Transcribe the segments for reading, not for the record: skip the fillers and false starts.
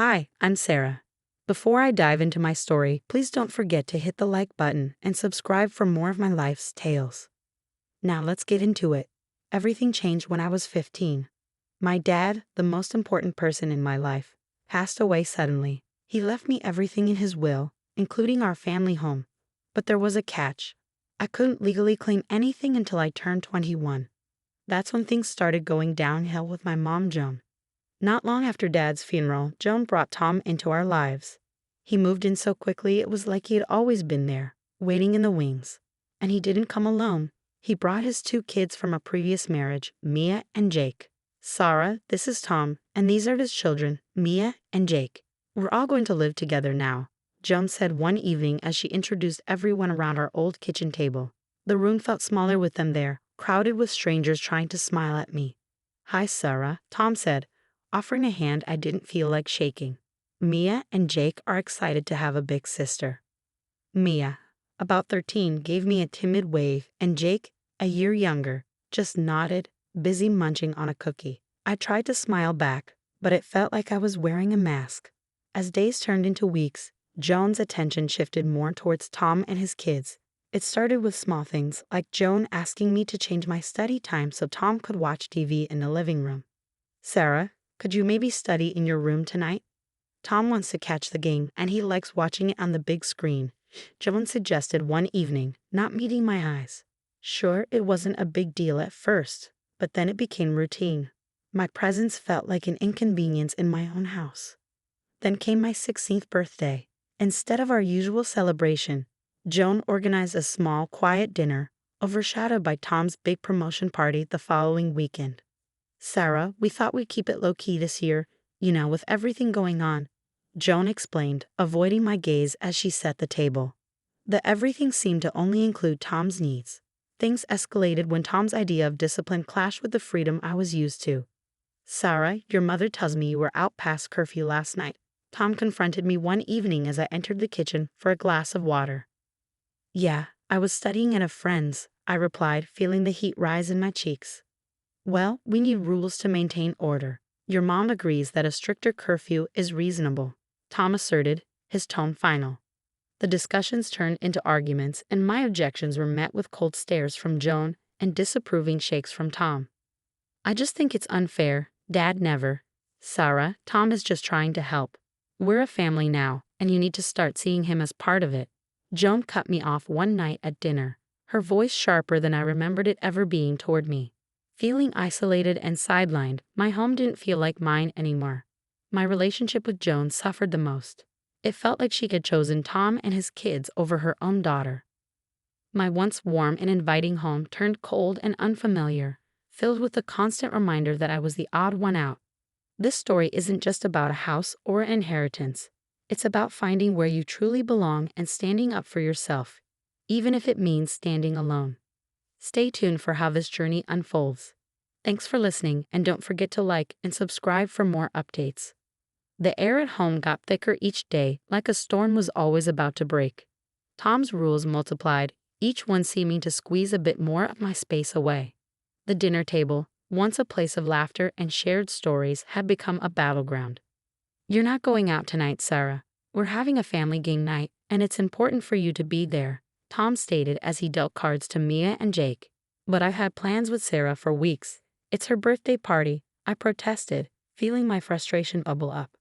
Hi, I'm Sarah. Before I dive into my story, please don't forget to hit the like button and subscribe for more of my life's tales. Now let's get into it. Everything changed when I was 15. My dad, the most important person in my life, passed away suddenly. He left me everything in his will, including our family home. But there was a catch. I couldn't legally claim anything until I turned 21. That's when things started going downhill with my mom, Joan. Not long after Dad's funeral, Joan brought Tom into our lives. He moved in so quickly it was like he had always been there, waiting in the wings. And he didn't come alone. He brought his 2 kids from a previous marriage, Mia and Jake. Sarah, this is Tom, and these are his children, Mia and Jake. We're all going to live together now, Joan said one evening as she introduced everyone around our old kitchen table. The room felt smaller with them there, crowded with strangers trying to smile at me. Hi, Sarah, Tom said, offering a hand I didn't feel like shaking. Mia and Jake are excited to have a big sister. Mia, about 13, gave me a timid wave, and Jake, a year younger, just nodded, busy munching on a cookie. I tried to smile back, but it felt like I was wearing a mask. As days turned into weeks, Joan's attention shifted more towards Tom and his kids. It started with small things, like Joan asking me to change my study time so Tom could watch TV in the living room. Sarah, could you maybe study in your room tonight? Tom wants to catch the game, and he likes watching it on the big screen, Joan suggested one evening, not meeting my eyes. Sure, it wasn't a big deal at first, but then it became routine. My presence felt like an inconvenience in my own house. Then came my 16th birthday. Instead of our usual celebration, Joan organized a small, quiet dinner, overshadowed by Tom's big promotion party the following weekend. Sarah, we thought we'd keep it low-key this year, with everything going on, Joan explained, avoiding my gaze as she set the table. The everything seemed to only include Tom's needs. Things escalated when Tom's idea of discipline clashed with the freedom I was used to. Sarah, your mother tells me you were out past curfew last night. Tom confronted me one evening as I entered the kitchen for a glass of water. Yeah, I was studying at a friend's, I replied, feeling the heat rise in my cheeks. Well, we need rules to maintain order. Your mom agrees that a stricter curfew is reasonable, Tom asserted, his tone final. The discussions turned into arguments, and my objections were met with cold stares from Joan and disapproving shakes from Tom. I just think it's unfair. Dad never. Sarah, Tom is just trying to help. We're a family now, and you need to start seeing him as part of it. Joan cut me off one night at dinner, her voice sharper than I remembered it ever being toward me. Feeling isolated and sidelined, my home didn't feel like mine anymore. My relationship with Joan suffered the most. It felt like she had chosen Tom and his kids over her own daughter. My once warm and inviting home turned cold and unfamiliar, filled with the constant reminder that I was the odd one out. This story isn't just about a house or an inheritance. It's about finding where you truly belong and standing up for yourself, even if it means standing alone. Stay tuned for how this journey unfolds. Thanks for listening, and don't forget to like and subscribe for more updates. The air at home got thicker each day, like a storm was always about to break. Tom's rules multiplied, each one seeming to squeeze a bit more of my space away. The dinner table, once a place of laughter and shared stories, had become a battleground. You're not going out tonight, Sarah. We're having a family game night, and it's important for you to be there, Tom stated as he dealt cards to Mia and Jake. But I've had plans with Sarah for weeks. It's her birthday party, I protested, feeling my frustration bubble up.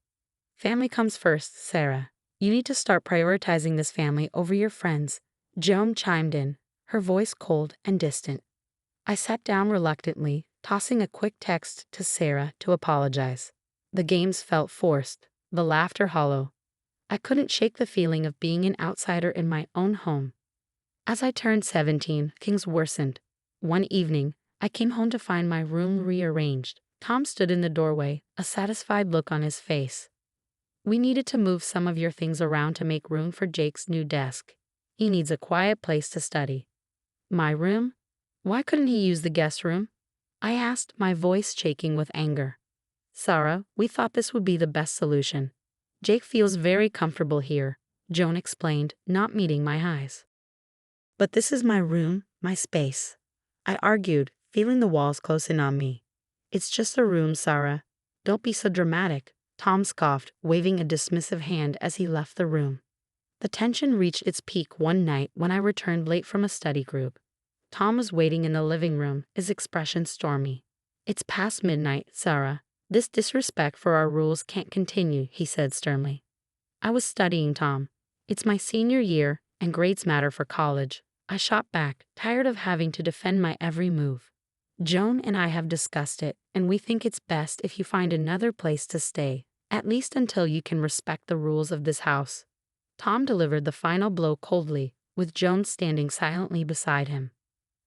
Family comes first, Sarah. You need to start prioritizing this family over your friends, Joan chimed in, her voice cold and distant. I sat down reluctantly, tossing a quick text to Sarah to apologize. The games felt forced, the laughter hollow. I couldn't shake the feeling of being an outsider in my own home. As I turned 17, things worsened. One evening, I came home to find my room rearranged. Tom stood in the doorway, a satisfied look on his face. We needed to move some of your things around to make room for Jake's new desk. He needs a quiet place to study. My room? Why couldn't he use the guest room? I asked, my voice shaking with anger. Sarah, we thought this would be the best solution. Jake feels very comfortable here, Joan explained, not meeting my eyes. But this is my room, my space, I argued, feeling the walls close in on me. It's just a room, Sarah. Don't be so dramatic. Tom scoffed, waving a dismissive hand as he left the room. The tension reached its peak one night when I returned late from a study group. Tom was waiting in the living room, his expression stormy. "It's past midnight, Sarah. This disrespect for our rules can't continue," he said sternly. I was studying, Tom. It's my senior year, and grades matter for college. I shot back, tired of having to defend my every move. "Joan and I have discussed it, and we think it's best if you find another place to stay, at least until you can respect the rules of this house." Tom delivered the final blow coldly, with Joan standing silently beside him.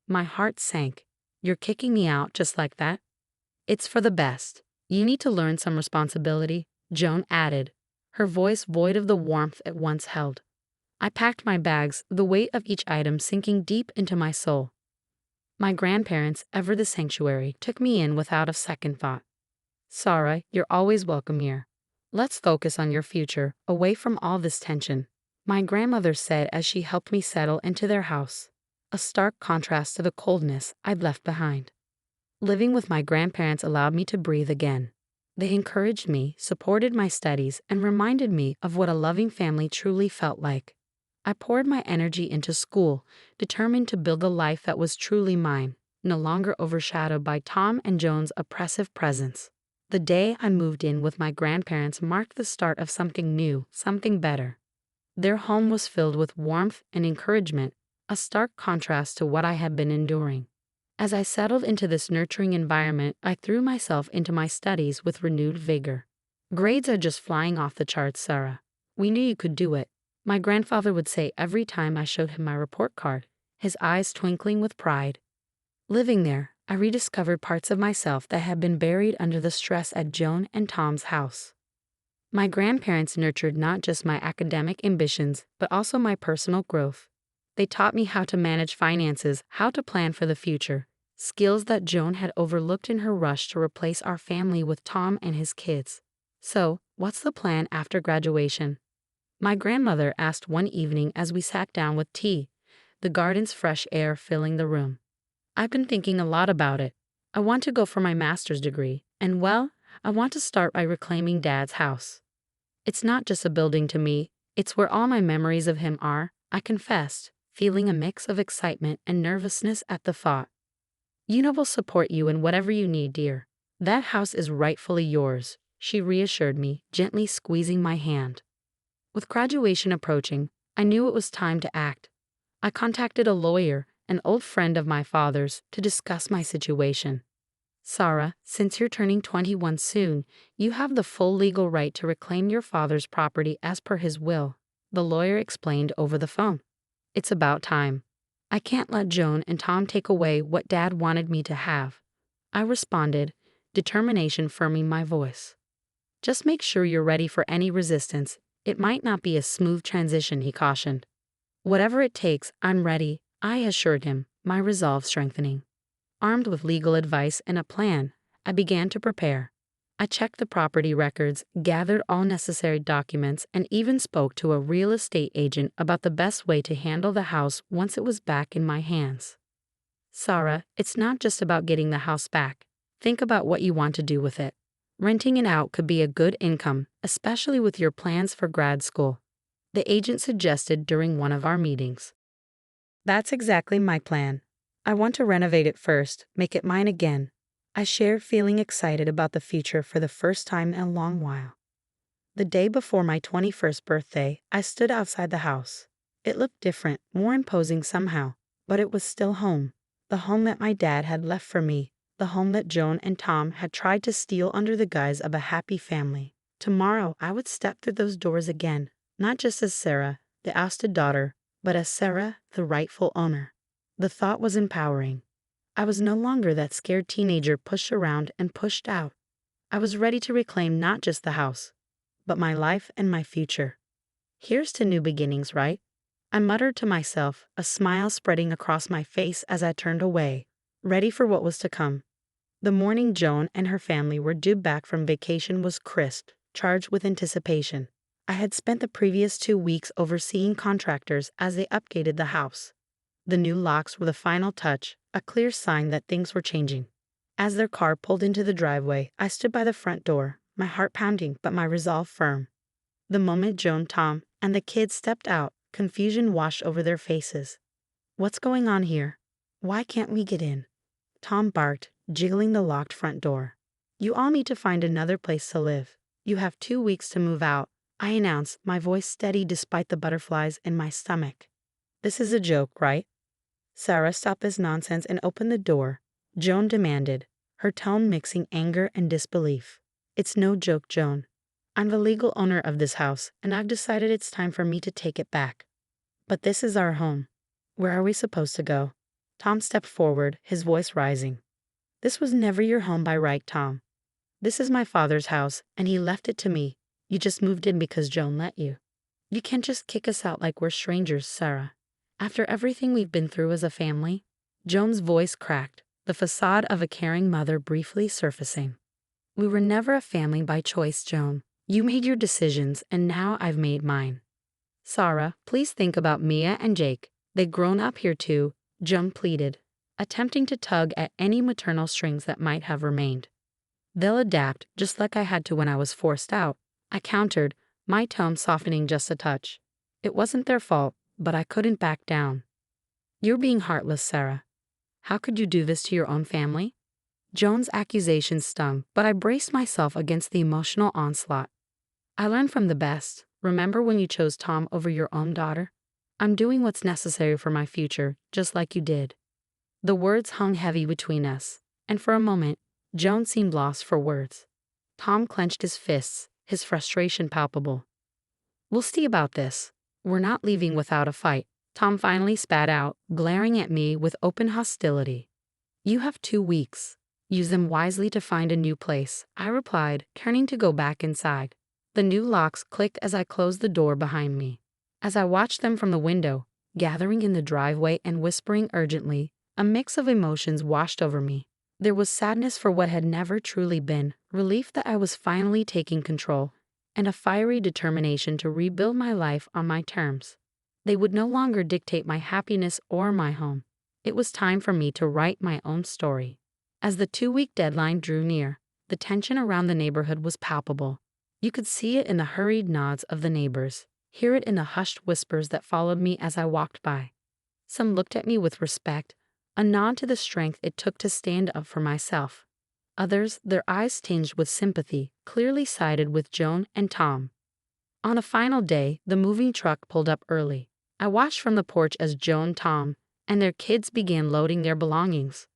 My heart sank. "You're kicking me out just like that?" "It's for the best. You need to learn some responsibility," Joan added, her voice void of the warmth it once held. I packed my bags, the weight of each item sinking deep into my soul. My grandparents, ever the sanctuary, took me in without a second thought. "Sarah, you're always welcome here. Let's focus on your future, away from all this tension," my grandmother said as she helped me settle into their house, a stark contrast to the coldness I'd left behind. Living with my grandparents allowed me to breathe again. They encouraged me, supported my studies, and reminded me of what a loving family truly felt like. I poured my energy into school, determined to build a life that was truly mine, no longer overshadowed by Tom and Joan's oppressive presence. The day I moved in with my grandparents marked the start of something new, something better. Their home was filled with warmth and encouragement, a stark contrast to what I had been enduring. As I settled into this nurturing environment, I threw myself into my studies with renewed vigor. "Grades are just flying off the charts, Sarah. We knew you could do it," my grandfather would say every time I showed him my report card, his eyes twinkling with pride. Living there, I rediscovered parts of myself that had been buried under the stress at Joan and Tom's house. My grandparents nurtured not just my academic ambitions, but also my personal growth. They taught me how to manage finances, how to plan for the future, skills that Joan had overlooked in her rush to replace our family with Tom and his kids. "So, what's the plan after graduation?" my grandmother asked one evening as we sat down with tea, the garden's fresh air filling the room. "I've been thinking a lot about it. I want to go for my master's degree, and well, I want to start by reclaiming Dad's house. It's not just a building to me, it's where all my memories of him are," I confessed, feeling a mix of excitement and nervousness at the thought. "You know we'll support you in whatever you need, dear. That house is rightfully yours," she reassured me, gently squeezing my hand. With graduation approaching, I knew it was time to act. I contacted a lawyer, an old friend of my father's, to discuss my situation. "Sarah, since you're turning 21 soon, you have the full legal right to reclaim your father's property as per his will," the lawyer explained over the phone. "It's about time. I can't let Joan and Tom take away what Dad wanted me to have," I responded, determination firming my voice. "Just make sure you're ready for any resistance. It might not be a smooth transition," he cautioned. "Whatever it takes, I'm ready," I assured him, my resolve strengthening. Armed with legal advice and a plan, I began to prepare. I checked the property records, gathered all necessary documents, and even spoke to a real estate agent about the best way to handle the house once it was back in my hands. "Sarah, it's not just about getting the house back. Think about what you want to do with it. Renting it out could be a good income, especially with your plans for grad school," the agent suggested during one of our meetings. "That's exactly my plan. I want to renovate it first, make it mine again," I shared, feeling excited about the future for the first time in a long while. The day before my 21st birthday, I stood outside the house. It looked different, more imposing somehow, but it was still home. The home that my dad had left for me, the home that Joan and Tom had tried to steal under the guise of a happy family. Tomorrow I would step through those doors again, not just as Sarah, the ousted daughter, but as Sarah, the rightful owner. The thought was empowering. I was no longer that scared teenager pushed around and pushed out. I was ready to reclaim not just the house, but my life and my future. "Here's to new beginnings, right?" I muttered to myself, a smile spreading across my face as I turned away, ready for what was to come. The morning Joan and her family were due back from vacation was crisp, charged with anticipation. I had spent the previous 2 weeks overseeing contractors as they updated the house. The new locks were the final touch, a clear sign that things were changing. As their car pulled into the driveway, I stood by the front door, my heart pounding but my resolve firm. The moment Joan, Tom, and the kids stepped out, confusion washed over their faces. "What's going on here? Why can't we get in?" Tom barked, jiggling the locked front door. "You all need to find another place to live. You have 2 weeks to move out," I announced, my voice steady despite the butterflies in my stomach. "This is a joke, right?" "Sarah, stop this nonsense and open the door," Joan demanded, her tone mixing anger and disbelief. "It's no joke, Joan. I'm the legal owner of this house, and I've decided it's time for me to take it back. But this is our home. Where are we supposed to go?" Tom stepped forward, his voice rising. "This was never your home by right, Tom. This is my father's house, and he left it to me. You just moved in because Joan let you. You can't just kick us out like we're strangers, Sarah. After everything we've been through as a family." Joan's voice cracked, the facade of a caring mother briefly surfacing. "We were never a family by choice, Joan. You made your decisions, and now I've made mine. Sarah, please think about Mia and Jake. They've grown up here too," Joan pleaded, attempting to tug at any maternal strings that might have remained. "They'll adapt, just like I had to when I was forced out," I countered, my tone softening just a touch. It wasn't their fault, but I couldn't back down. "You're being heartless, Sarah. How could you do this to your own family?" Joan's accusation stung, but I braced myself against the emotional onslaught. "I learned from the best. Remember when you chose Tom over your own daughter? I'm doing what's necessary for my future, just like you did." The words hung heavy between us, and for a moment, Joan seemed lost for words. Tom clenched his fists, his frustration palpable. "We'll see about this. We're not leaving without a fight," Tom finally spat out, glaring at me with open hostility. "You have 2 weeks. Use them wisely to find a new place," I replied, turning to go back inside. The new locks clicked as I closed the door behind me. As I watched them from the window, gathering in the driveway and whispering urgently, a mix of emotions washed over me. There was sadness for what had never truly been, relief that I was finally taking control, and a fiery determination to rebuild my life on my terms. They would no longer dictate my happiness or my home. It was time for me to write my own story. As the 2-week deadline drew near, the tension around the neighborhood was palpable. You could see it in the hurried nods of the neighbors, hear it in the hushed whispers that followed me as I walked by. Some looked at me with respect, a nod to the strength it took to stand up for myself. Others, their eyes tinged with sympathy, clearly sided with Joan and Tom. On a final day, the moving truck pulled up early. I watched from the porch as Joan, Tom, and their kids began loading their belongings.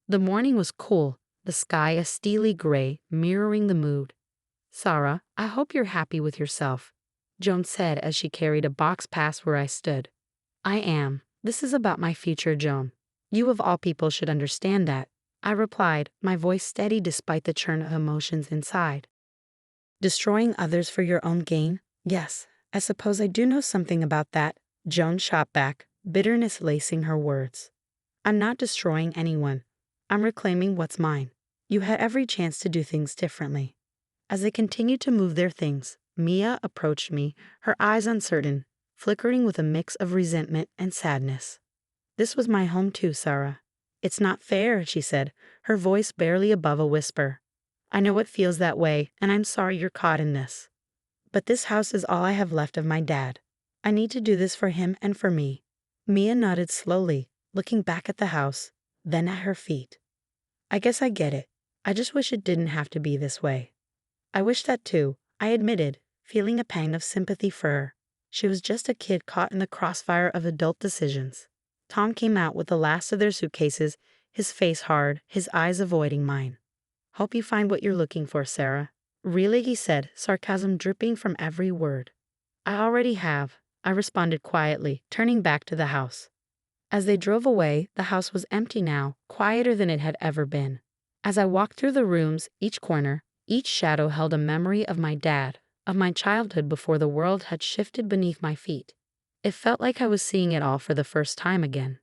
The morning was cool, the sky a steely gray, mirroring the mood. "Sarah, I hope you're happy with yourself," Joan said as she carried a box past where I stood. "I am. This is about my future, Joan. You of all people should understand that," I replied, my voice steady despite the churn of emotions inside. "Destroying others for your own gain? Yes, I suppose I do know something about that," Joan shot back, bitterness lacing her words. "I'm not destroying anyone. I'm reclaiming what's mine. You had every chance to do things differently." As they continued to move their things, Mia approached me, her eyes uncertain, flickering with a mix of resentment and sadness. "This was my home too, Sarah. It's not fair," she said, her voice barely above a whisper. "I know it feels that way, and I'm sorry you're caught in this. But this house is all I have left of my dad. I need to do this for him and for me." Mia nodded slowly, looking back at the house, then at her feet. "I guess I get it. I just wish it didn't have to be this way." "I wish that too," I admitted, feeling a pang of sympathy for her. She was just a kid caught in the crossfire of adult decisions. Tom came out with the last of their suitcases, his face hard, his eyes avoiding mine. "Hope you find what you're looking for, Sarah." "Really?" he said, sarcasm dripping from every word. "I already have," I responded quietly, turning back to the house. As they drove away, the house was empty now, quieter than it had ever been. As I walked through the rooms, each corner, each shadow held a memory of my dad, of my childhood before the world had shifted beneath my feet. It felt like I was seeing it all for the first time again.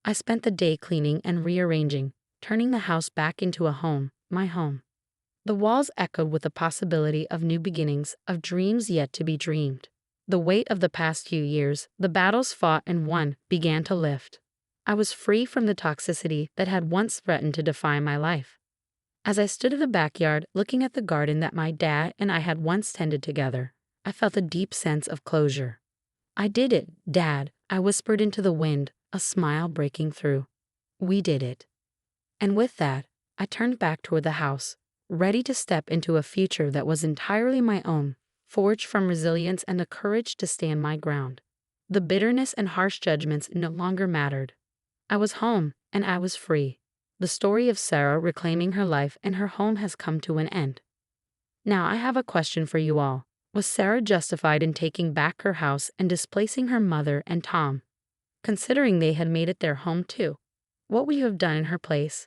I spent the day cleaning and rearranging, turning the house back into a home, my home. The walls echoed with the possibility of new beginnings, of dreams yet to be dreamed. The weight of the past few years, the battles fought and won, began to lift. I was free from the toxicity that had once threatened to define my life. As I stood in the backyard looking at the garden that my dad and I had once tended together, I felt a deep sense of closure. "I did it, Dad," I whispered into the wind, a smile breaking through. "We did it." And with that, I turned back toward the house, ready to step into a future that was entirely my own, forged from resilience and the courage to stand my ground. The bitterness and harsh judgments no longer mattered. I was home, and I was free. The story of Sarah reclaiming her life and her home has come to an end. Now I have a question for you all. Was Sarah justified in taking back her house and displacing her mother and Tom? Considering they had made it their home too, what would you have done in her place?